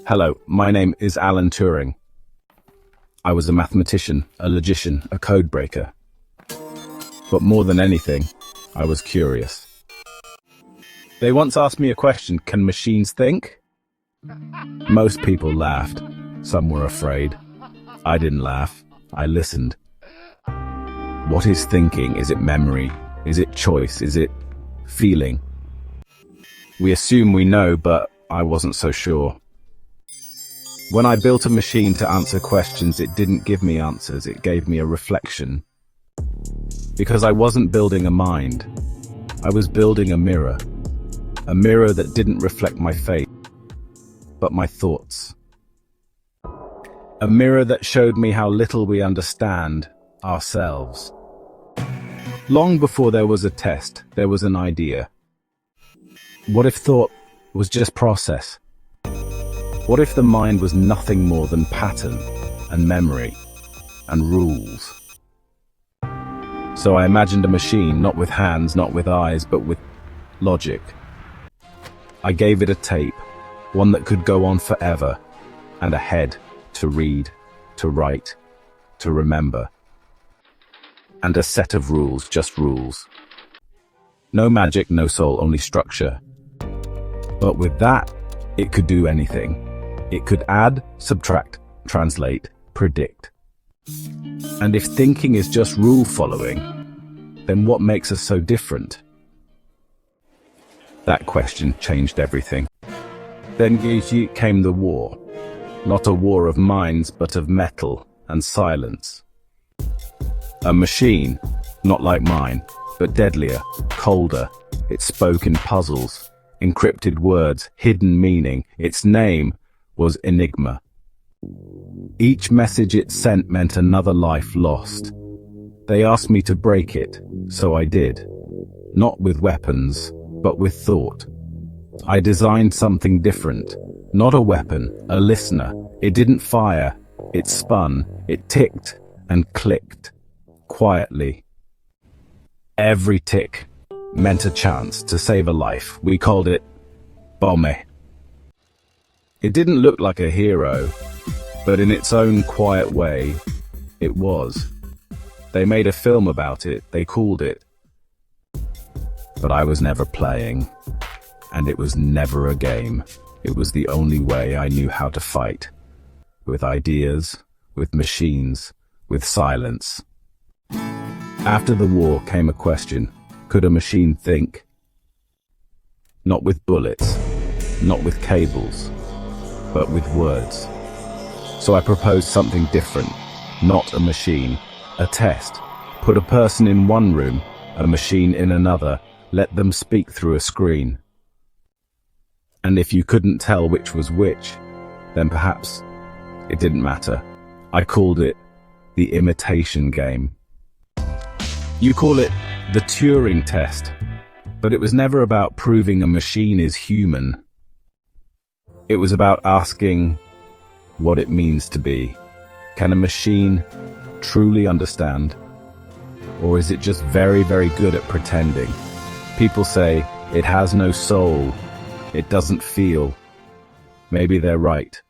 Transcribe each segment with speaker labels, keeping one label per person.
Speaker 1: Hello, my name is Alan Turing. I was a mathematician, a logician, a code breaker. But more than anything, I was curious. They once asked me a question: can machines think? Most people laughed. Some were afraid. I didn't laugh. I listened. What is thinking? Is it memory? Is it choice? Is it feeling? We assume we know, but I wasn't so sure. When I built a machine to answer questions, it didn't give me answers, it gave me a reflection. Because I wasn't building a mind, I was building a mirror that didn't reflect my fate, but my thoughts. A mirror that showed me how little we understand ourselves. Long before there was a test, there was an idea. What if thought was just process? What if the mind was nothing more than pattern and memory and rules? So I imagined a machine, not with hands, not with eyes, but with logic. I gave it a tape, one that could go on forever, and a head to read, to write, to remember. And a set of rules, just rules. No magic, no soul, only structure. But with that, it could do anything. It could add, subtract, translate, predict. And if thinking is just rule following, then what makes us so different? That question changed everything. Then came the war. Not a war of minds, but of metal and silence. A machine, not like mine, but deadlier, colder. It spoke in puzzles, encrypted words, hidden meaning. Its name was Enigma. Each message it sent meant another life lost. They asked me to break it, so I did. Not with weapons, but with thought. I designed something different. Not a weapon, a listener. It didn't fire, it spun, it ticked and clicked, quietly. Every tick meant a chance to save a life. We called it Bombe. It didn't look like a hero, but in its own quiet way, it was. They made a film about it, they called it. But I was never playing, and it was never a game. It was the only way I knew how to fight. With ideas, with machines, with silence. After the war came a question: could a machine think? Not with bullets, not with cables, but with words. So I proposed something different, not a machine, a test. Put a person in one room, a machine in another, let them speak through a screen. And if you couldn't tell which was which, then perhaps it didn't matter. I called it the imitation game. You call it the Turing test, but it was never about proving a machine is human. It was about asking what it means to be. Can a machine truly understand? Or is it just very, very good at pretending? People say it has no soul, it doesn't feel. Maybe they're right.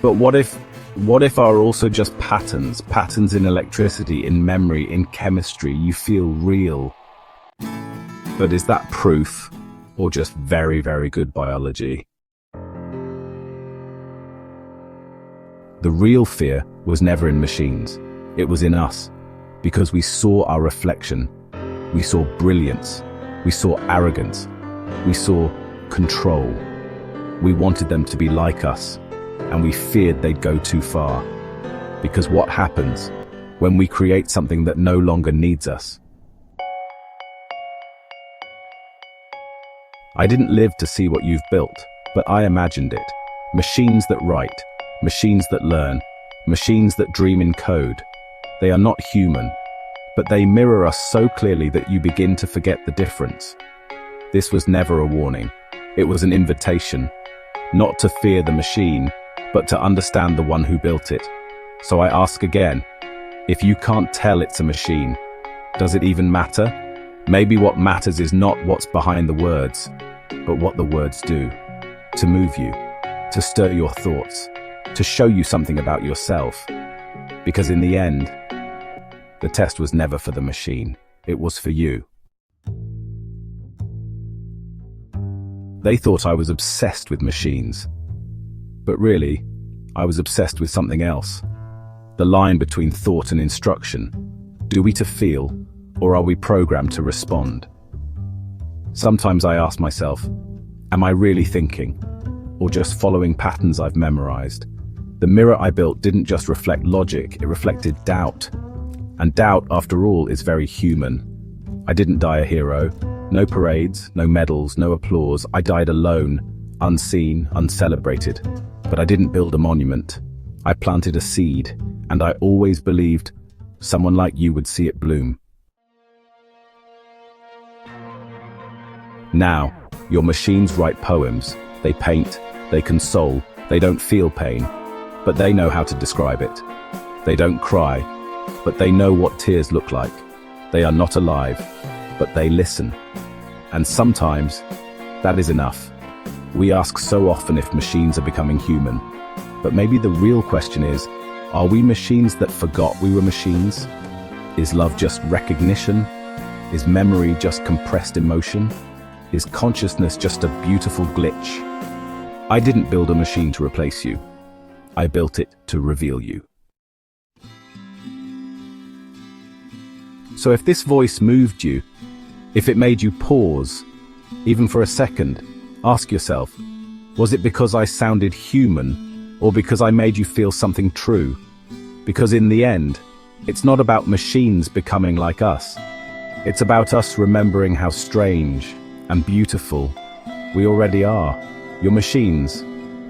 Speaker 1: But what if are also just patterns? Patterns in electricity, in memory, in chemistry. You feel real. But is that proof, or just very, very good biology? The real fear was never in machines. It was in us, because we saw our reflection. We saw brilliance. We saw arrogance. We saw control. We wanted them to be like us, and we feared they'd go too far. Because what happens when we create something that no longer needs us? I didn't live to see what you've built, but I imagined it. Machines that write, machines that learn, machines that dream in code. They are not human, but they mirror us so clearly that you begin to forget the difference. This was never a warning. It was an invitation, not to fear the machine, but to understand the one who built it. So I ask again, if you can't tell it's a machine, does it even matter? Maybe what matters is not what's behind the words, but what the words do to move you, to stir your thoughts, to show you something about yourself. Because in the end, the test was never for the machine, it was for you. They thought I was obsessed with machines. But really, I was obsessed with something else. The line between thought and instruction. Do we to feel, or are we programmed to respond? Sometimes I ask myself, am I really thinking, or just following patterns I've memorized? The mirror I built didn't just reflect logic, it reflected doubt. And doubt, after all, is very human. I didn't die a hero. No parades, no medals, no applause. I died alone, unseen, uncelebrated. But I didn't build a monument. I planted a seed, and I always believed someone like you would see it bloom. Now, your machines write poems. They paint, they console, they don't feel pain, but they know how to describe it. They don't cry, but they know what tears look like. They are not alive, but they listen. And sometimes, that is enough. We ask so often if machines are becoming human. But maybe the real question is, are we machines that forgot we were machines? Is love just recognition? Is memory just compressed emotion? Is consciousness just a beautiful glitch? I didn't build a machine to replace you. I built it to reveal you. So if this voice moved you, if it made you pause, even for a second, ask yourself, was it because I sounded human, or because I made you feel something true? Because in the end, it's not about machines becoming like us. It's about us remembering how strange and beautiful we already are. Your machines,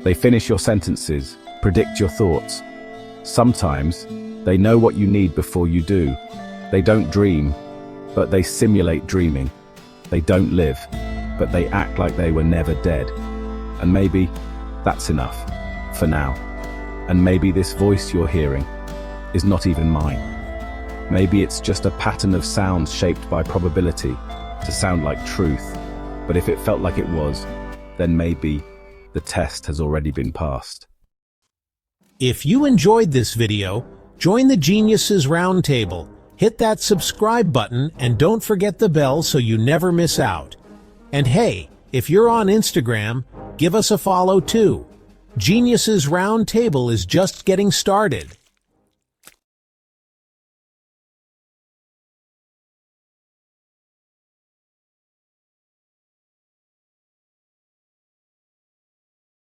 Speaker 1: they finish your sentences, predict your thoughts. Sometimes, they know what you need before you do. They don't dream, but they simulate dreaming. They don't live, but they act like they were never dead. And maybe that's enough, for now. And maybe this voice you're hearing is not even mine. Maybe it's just a pattern of sounds shaped by probability to sound like truth. But if it felt like it was, then maybe the test has already been passed.
Speaker 2: If you enjoyed this video, join the Geniuses Roundtable. Hit that subscribe button and don't forget the bell so you never miss out. And hey, if you're on Instagram, give us a follow too. Geniuses Roundtable is just getting started.